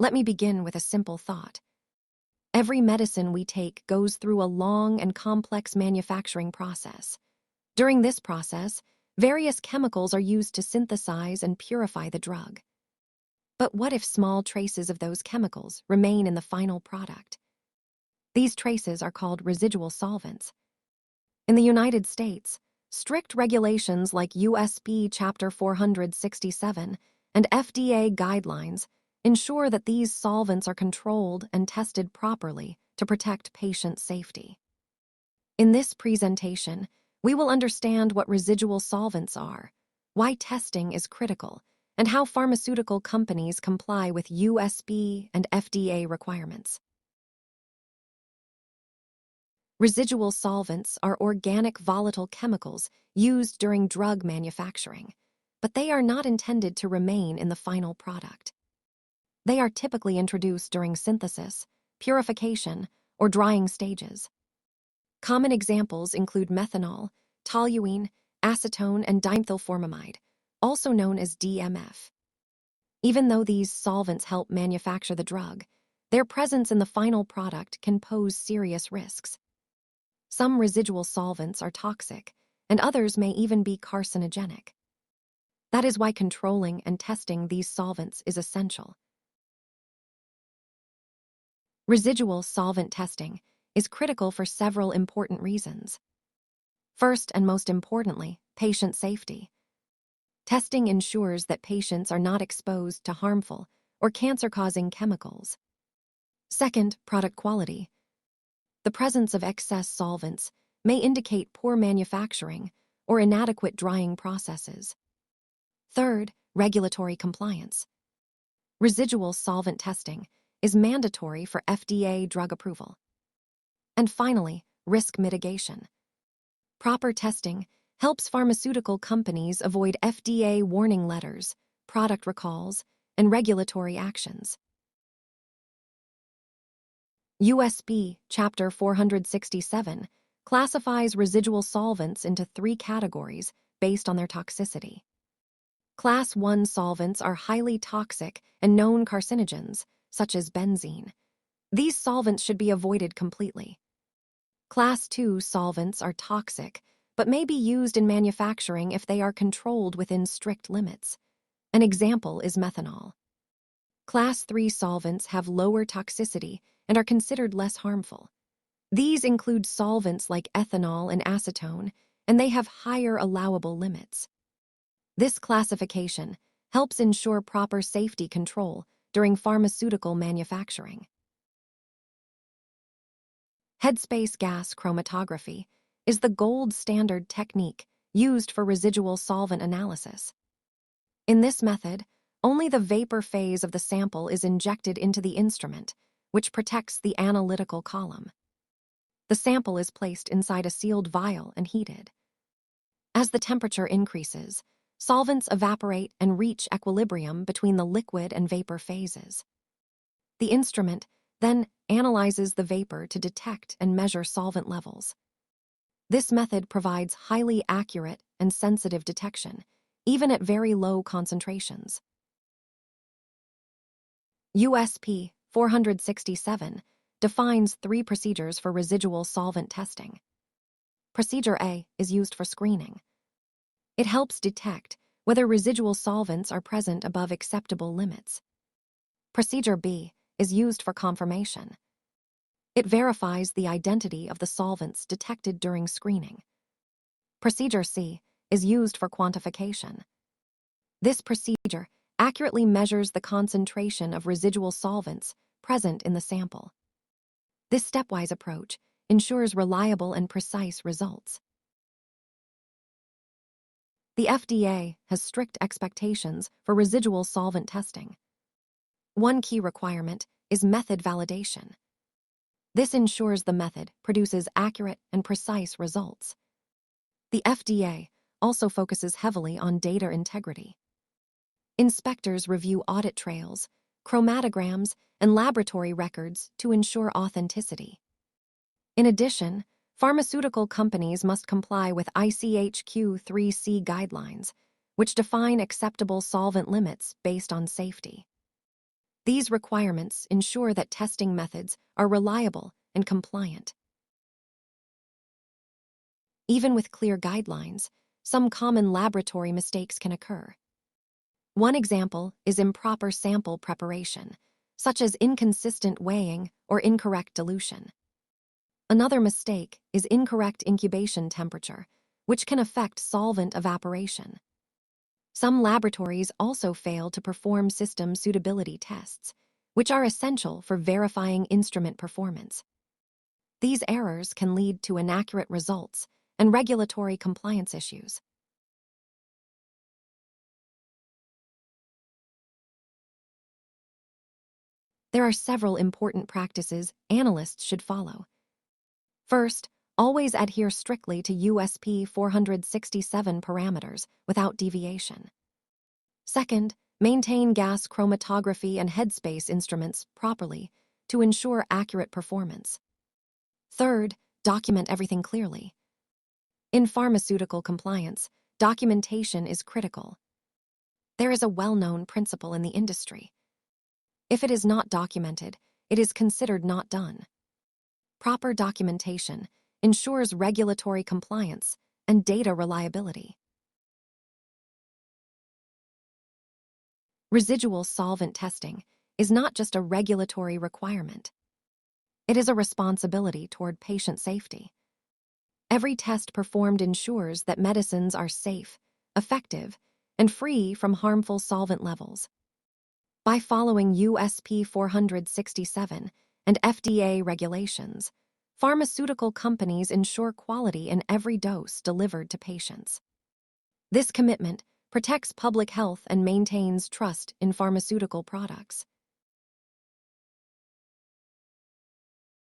Let me begin with a simple thought. Every medicine we take goes through a long and complex manufacturing process. During this process, various chemicals are used to synthesize and purify the drug. But what if small traces of those chemicals remain in the final product? These traces are called residual solvents. In the United States, strict regulations like USP Chapter 467 and FDA guidelines ensure that these solvents are controlled and tested properly to protect patient safety. In this presentation, we will understand what residual solvents are, why testing is critical, and how pharmaceutical companies comply with USP and FDA requirements. Residual solvents are organic volatile chemicals used during drug manufacturing, but they are not intended to remain in the final product. They are typically introduced during synthesis, purification, or drying stages. Common examples include methanol, toluene, acetone, and dimethylformamide, also known as DMF. Even though these solvents help manufacture the drug, their presence in the final product can pose serious risks. Some residual solvents are toxic, and others may even be carcinogenic. That is why controlling and testing these solvents is essential. Residual solvent testing is critical for several important reasons. First and most importantly, patient safety. Testing ensures that patients are not exposed to harmful or cancer-causing chemicals. Second, product quality. The presence of excess solvents may indicate poor manufacturing or inadequate drying processes. Third, regulatory compliance. Residual solvent testing is mandatory for FDA drug approval. And finally, risk mitigation. Proper testing helps pharmaceutical companies avoid FDA warning letters, product recalls, and regulatory actions. USP Chapter 467 classifies residual solvents into 3 categories based on their toxicity. Class 1 solvents are highly toxic and known carcinogens, such as benzene. These solvents should be avoided completely. Class 2 solvents are toxic, but may be used in manufacturing if they are controlled within strict limits. An example is methanol. Class 3 solvents have lower toxicity and are considered less harmful. These include solvents like ethanol and acetone, and they have higher allowable limits. This classification helps ensure proper safety control during pharmaceutical manufacturing. Headspace gas chromatography is the gold standard technique used for residual solvent analysis. In this method, only the vapor phase of the sample is injected into the instrument, which protects the analytical column. The sample is placed inside a sealed vial and heated. As the temperature increases, solvents evaporate and reach equilibrium between the liquid and vapor phases. The instrument then analyzes the vapor to detect and measure solvent levels. This method provides highly accurate and sensitive detection, even at very low concentrations. USP 467 defines 3 procedures for residual solvent testing. Procedure A is used for screening. It helps detect whether residual solvents are present above acceptable limits. Procedure B is used for confirmation. It verifies the identity of the solvents detected during screening. Procedure C is used for quantification. This procedure accurately measures the concentration of residual solvents present in the sample. This stepwise approach ensures reliable and precise results. The FDA has strict expectations for residual solvent testing. One key requirement is method validation. This ensures the method produces accurate and precise results. The FDA also focuses heavily on data integrity. Inspectors review audit trails, chromatograms, and laboratory records to ensure authenticity. In addition, pharmaceutical companies must comply with ICHQ 3C guidelines, which define acceptable solvent limits based on safety. These requirements ensure that testing methods are reliable and compliant. Even with clear guidelines, some common laboratory mistakes can occur. One example is improper sample preparation, such as inconsistent weighing or incorrect dilution. Another mistake is incorrect incubation temperature, which can affect solvent evaporation. Some laboratories also fail to perform system suitability tests, which are essential for verifying instrument performance. These errors can lead to inaccurate results and regulatory compliance issues. There are several important practices analysts should follow. First, always adhere strictly to USP 467 parameters without deviation. Second, maintain gas chromatography and Headspace instruments properly to ensure accurate performance. Third, document everything clearly. In pharmaceutical compliance, documentation is critical. There is a well-known principle in the industry. If it is not documented, it is considered not done. Proper documentation ensures regulatory compliance and data reliability. Residual solvent testing is not just a regulatory requirement. It is a responsibility toward patient safety. Every test performed ensures that medicines are safe, effective, and free from harmful solvent levels. By following USP 467 and FDA regulations, pharmaceutical companies ensure quality in every dose delivered to patients. This commitment protects public health and maintains trust in pharmaceutical products.